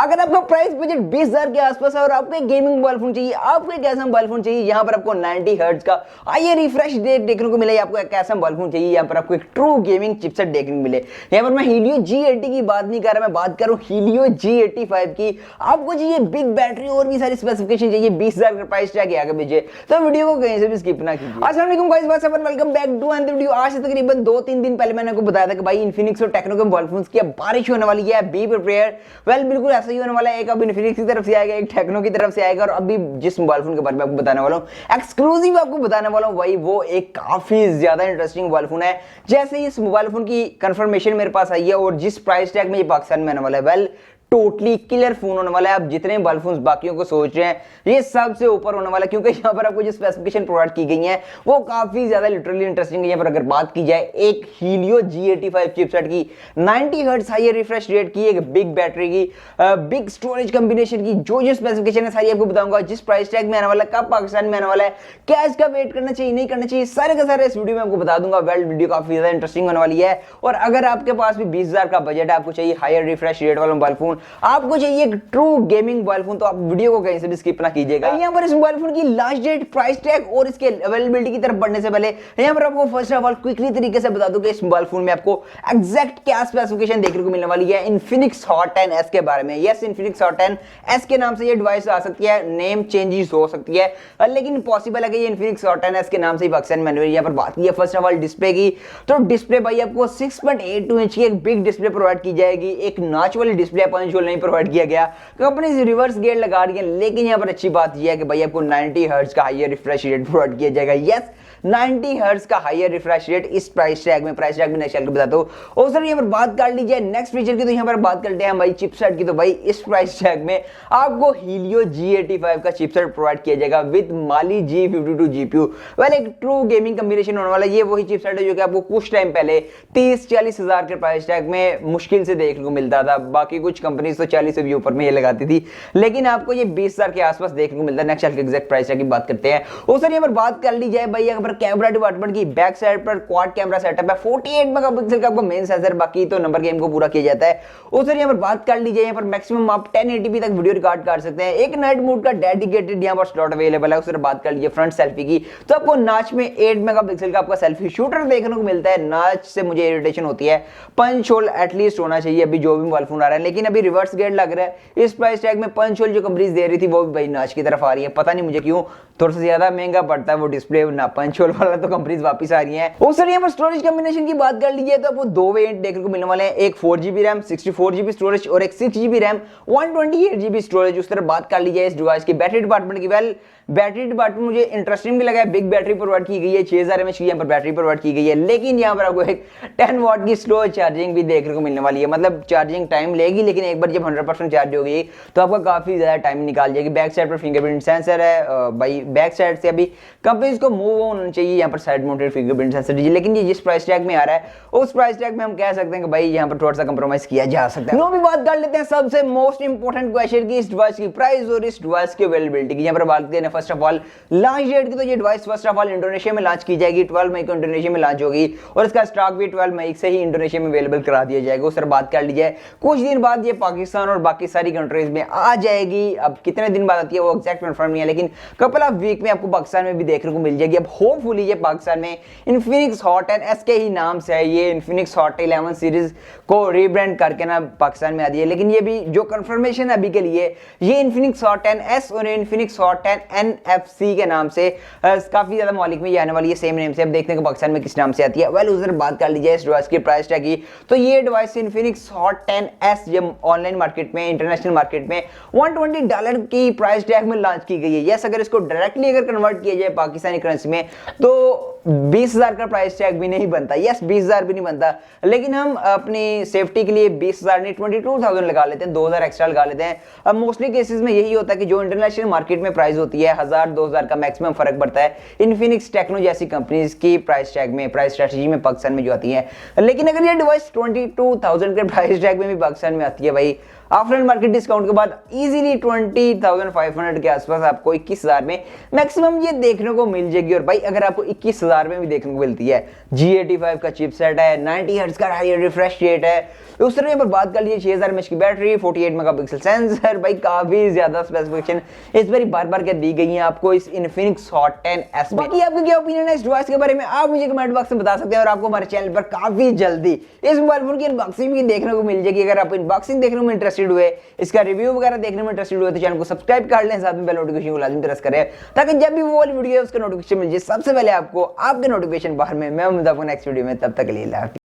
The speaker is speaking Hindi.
अगर आपका प्राइस बजट 20,000 के आसपास है और आपको एक गेमिंग मोबाइल फोन चाहिए, आपको एक ऐसा मोबाइल फोन चाहिए यहाँ पर आपको 90 हर्ट्ज का हाई रिफ्रेश रेट देखने को मिले, आपको एक ऐसा मोबाइल फोन चाहिए यहाँ पर आपको एक ट्रू गेमिंग चिपसेट देखने को मिले। यहाँ पर मैं हीलियो G80 की बात नहीं कर रहा, मैं बात कर रहा हूँ हीलियो G85 की। आपको चाहिए बिग बैटरी और भी सारी स्पेसिफिकेशन चाहिए, 20,000 का प्राइस टैग आगे भेजे, तो वीडियो को कहीं से भी स्किप ना कीजिए। अस्सलाम वालेकुम guys, welcome back to another video. आज से तकरीबन 2-3 दिन पहले मैंने आपको बताया था कि भाई इन्फिनिक्स और टेक्नो के मोबाइल फोन्स की बारिश होने वाली है, बी प्रिपेयर। वेल बिल्कुल ऐसा ही होने वाला है, एक अब इन्फिनिक्स की तरफ से आएगा, एक टेक्नो की तरफ से आएगा, और अभी जिस मोबाइल फोन के बारे में आपको बताने वाला हूँ, एक्सक्लूसिव आपको बताने वाला हूँ भाई, वो एक काफी ज्यादा इंटरेस्टिंग मोबाइल फोन है। जैसे ही इस मोबाइल फोन की कंफर्मेशन मेरे पास आई है और जिस प्राइस टैग में ये पाकिस्तान में आने वाला है, वेल टोटली क्लियर फोन होने वाला है। आप जितने मोबाइल फोन बाकियों को सोच रहे हैं, ये सबसे ऊपर होने वाला है, क्योंकि यहाँ पर आपको जो स्पेसिफिकेशन प्रोवाइड की गई है वो काफी ज्यादा लिटरली इंटरेस्टिंग है। यहाँ पर अगर बात की जाए एक हीलियो G85 चिपसेट की, 90 हर्ट्ज हाई रिफ्रेश रेट की, एक बिग बैटरी की, बिग स्टोरेज कॉम्बिनेशन की, जो स्पेसिफिकेशन है सारी आपको बताऊंगा। जिस प्राइस टैग में आने वाला है, कब पाकिस्तान में आने वाला है, क्या इसका वेट करना चाहिए, नहीं करना चाहिए, सारे का सारे इस वीडियो में आपको बता दूंगा। वेल वीडियो काफी ज्यादा इंटरेस्टिंग होने वाली है। और अगर आपके पास भी 20,000 का बजट है, आपको चाहिए हायर रिफ्रेश रेट वाला मोबाइल फोन, आपको चाहिए एक ट्रू गेमिंग मोबाइल फोन, तो आप वीडियो को कहीं से भी स्किप ना कीजिएगा। यहाँ पर इस मोबाइल फोन की लास्ट डेट, प्राइस टैग और इसके अवेलेबिलिटी की तरफ बढ़ने से पहले यहाँ पर आपको फर्स्ट ऑफ ऑल क्विकली तरीके से बता दूं कि इस मोबाइल फोन में आपको एग्जैक्ट क्या स्पेसिफिकेशन देखने को मिलने वाली है इन्फिनिक्स हॉट 10s के बारे में। यस, इन्फिनिक्स हॉट 10s के नाम से ये डिवाइस आ सकती है, नेम चेंजेस हो सकती है, लेकिन पॉसिबल है कि ये इन्फिनिक्स हॉट 10s के नाम से ही पाकिस्तान में। यहाँ पर बात की है फर्स्ट ऑफ ऑल डिस्प्ले की, तो डिस्प्ले भाई आपको 6.82 इंच की एक बिग डिस्प्ले प्रोवाइड की जाएगी। एक नॉच वाली डिस्प्ले पंच होल नहीं प्रोवाइड किया गया, कंपनी रिवर्स गेट लगा रही है, लेकिन यहाँ पर अच्छी बात यह है कि भाई आपको 90 हर्ट्ज का हायर रिफ्रेश रेट प्रोवाइड किया जाएगा। यस, 90 हर्ट्ज का हायर रिफ्रेश रेट इस प्राइस टैग में नेक्स्ट चल के बताता हूं। और सर यहाँ पर बात कर लीजिए नेक्स्ट फीचर की, तो यहाँ पर बात करते हैं भाई चिपसेट की। तो भाई इस प्राइस टैग में आपको हीलियो G85 का चिपसेट प्रोवाइड किया जाएगा with Mali G52 GPU। Well एक ट्रू गेमिंग कॉम्बिनेशन होने वाला है। ये वही चिपसेट है जो कि आपको कुछ टाइम पहले 30-40 हजार के प्राइस टैग में मुश्किल से देखने को मिलता था। बाकी कुछ कंपनीज तो 40 से भी ऊपर में ये लगाती थी, लेकिन आपको ये 20,000 के आसपास देखने को मिलता है। नेक्स्ट के एग्जैक्ट प्राइस की बात करते हैं। और सर यहाँ पर बात कर ली जाए भाई अगर कैमरा डिपार्टमेंट की, बैक साइड पर क्वाड कैमरा सेटअप है, 48 मेगापिक्सल का आपको मेन सेंसर, बाकी तो नंबर गेम को पूरा किया जाता है। और सर यहाँ पर बात कर लीजिए, यहाँ पर मैक्सिमम आप 1080p तक वीडियो रिकॉर्ड कर सकते हैं। एक नाइट मोड का डेडिकेटेड यहाँ पर स्लॉट अवेलेबल है। उससे बात कर लीजिए फ्रंट सेल्फी की, तो आपको नाच में 8 मेगापिक्सल का आपका सेल्फी शूटर देखने को मिलता है। नाच से मुझे इरिटेशन होती है, पंच होल एटलीस्ट होना चाहिए अभी जो भी मोबाइल फोन आ रहा है, लेकिन अभी रिवर्स गेट लग रहा है। इस प्राइस टैग में पंच होल जो कंपनीज दे रही थी वो भी भाई नाच की तरफ आ रही है, पता नहीं मुझे क्यों, थोड़ा सा ज्यादा महंगा पड़ता है वो डिस्प्ले ना पंच होल वाला, तो कंपनीज वापस आ रही हैं। और सर यहाँ पर स्टोरेज कॉम्बिनेशन की बात कर लीजिए तो आपको 2 वेरिएंट देखने को मिलने वाले हैं, एक 4GB रैम 64GB स्टोरेज और एक 6GB रैम 128GB स्टोरेज। उस तरह बात कर लीजिए इस डिवाइस की बैटरी डिपार्टमेंट की। वेल बैटरी डिपार्टमेंट मुझे इंटरेस्टिंग भी लगा है, बिग बैटरी प्रोवाइड की गई है, 6000 mAh की यहाँ पर बैटरी प्रोवाइड की गई है, लेकिन यहाँ पर आपको एक 10 वाट की स्लो चार्जिंग भी देखने को मिलने वाली है। मतलब चार्जिंग टाइम लेगी, लेकिन एक बार जब 100% चार्ज हो गई तो आपका काफी ज्यादा टाइम निकाल जाएगी। बैक साइड पर फिंगरप्रिंट सेंसर है भाई, बैक साइड से अभी कंपनीज को मूव होना चाहिए यहाँ पर साइड माउंटेड फिंगरप्रिंट सेंसर, लेकिन ये जिस प्राइस टैग में आ रहा है उस प्राइस टैग में हम कह सकते हैं कि भाई यहाँ पर थोड़ा सा कंप्रोमाइज किया जा सकता है। नो भी बात कर लेते हैं सबसे मोस्ट इंपोर्टेंट क्वेश्चन की, इस डिवाइस की प्राइस और इस डिवाइस की अवेलेबिलिटी की। यहाँ पर बात करते हैं first of all launch date की, तो ये device first of all Indonesia में लॉन्च की जाएगी, 12 मई को इंडोनेशिया में लॉन्च होगी, और इसका स्टॉक भी 12 मई से ही इंडोनेशिया में अवेलेबल करा दिया जाएगा। उस पर बात कर ली जाए कुछ दिन बाद ये पाकिस्तान और बाकी सारी कंट्रीज में आ जाएगी। अब कितने दिन बाद आती है वो एग्जैक्ट कंफर्म नहीं है, लेकिन कपल ऑफ वीक में आपको पाकिस्तान में भी देखने को मिल जाएगी। अब होपफुली ये पाकिस्तान में इन्फिनिक्स हॉट 10s के ही नाम से है, ये इन्फिनिक्स हॉट 11 सीरीज को रीब्रांड करके ना पाकिस्तान में आ रही है, लेकिन ये भी जो कंफर्मेशन है अभी के लिए, ये इन्फिनिक्स हॉट 10s और इन्फिनिक्स हॉट 10 NFC के नाम से काफी ज्यादा मौलिक में ये आने वाली है, सेम नेम से। अब देखते हैं कि पाकिस्तान में किस नाम से आती है। वेल उधर बात कर लीजिए इस डिवाइस की प्राइस टैग की, तो ये डिवाइस इन्फिनिक्स हॉट 10s जब ऑनलाइन मार्केट में, इंटरनेशनल मार्केट में $120 की प्राइस टैग में लॉन्च की गई है। यस, अगर इसको डायरेक्टली अगर कन्वर्ट किया जाए पाकिस्तानी करेंसी में तो 20,000 का प्राइस टैग भी नहीं बनता। यस, 20,000 भी नहीं बनता, लेकिन हम अपनी सेफ्टी के लिए 20,000 नहीं 22,000 लगा लेते हैं, 2,000 एक्स्ट्रा लगा लेते हैं। अब मोस्टली केसेस में यही होता है कि जो इंटरनेशनल मार्केट में प्राइस होती है 1000-2000 का मैक्सिमम फर्क पड़ता है इन्फिनिक्स टेक्नो जैसी कंपनीज की प्राइस टैग में, प्राइस स्ट्रेटजी में पाकिस्तान में जो आती है। लेकिन अगर ये डिवाइस 22,000 के प्राइस टैग में भी पाकिस्तान में आती है भाई, ऑफलाइन मार्केट डिस्काउंट के बाद इजीली 20,500 के आसपास आपको 21,000 में मैक्सिमम ये देखने को मिल जाएगी। और भाई अगर आपको 21,000 में भी देखने को मिलती है, G85 का चिपसेट है, 90 हर्ट्ज का हाई रिफ्रेश रेट है, उस तरह पर बात कर लीजिए 6000 mAh की बैटरी, 48 मेगापिक्सल सेंसर, भाई काफी ज्यादा स्पेसिफिकेशन इस बार बार बार क्या दी गई है आपको इस Infinix Hot 10S में। बाकी आपका क्या ओपिनियन है इस डिवाइस के बारे में आप मुझे कमेंट बॉक्स में बता सकते हैं। और आपको हमारे चैनल पर काफी जल्दी इस मोबाइल फोन की अनबॉक्सिंग भी देखने को मिल जाएगी। अगर आप अनबॉक्सिंग देखने में इंटरेस्टेड हुए, इसका रिव्यू वगैरह देखने में इंटरेस्टेड हुए, तो चैनल को सब्सक्राइब कर लें, साथ में बेल नोटिफिकेशन को लाजमी प्रेस करें ताकि जब भी वो वाली वीडियो है उसका नोटिफिकेशन मिल जाए सबसे पहले आपको आपके नोटिफिकेशन बाहर में। मैं उम्मीद आपको नेक्स्ट वीडियो में, तब तक के लिए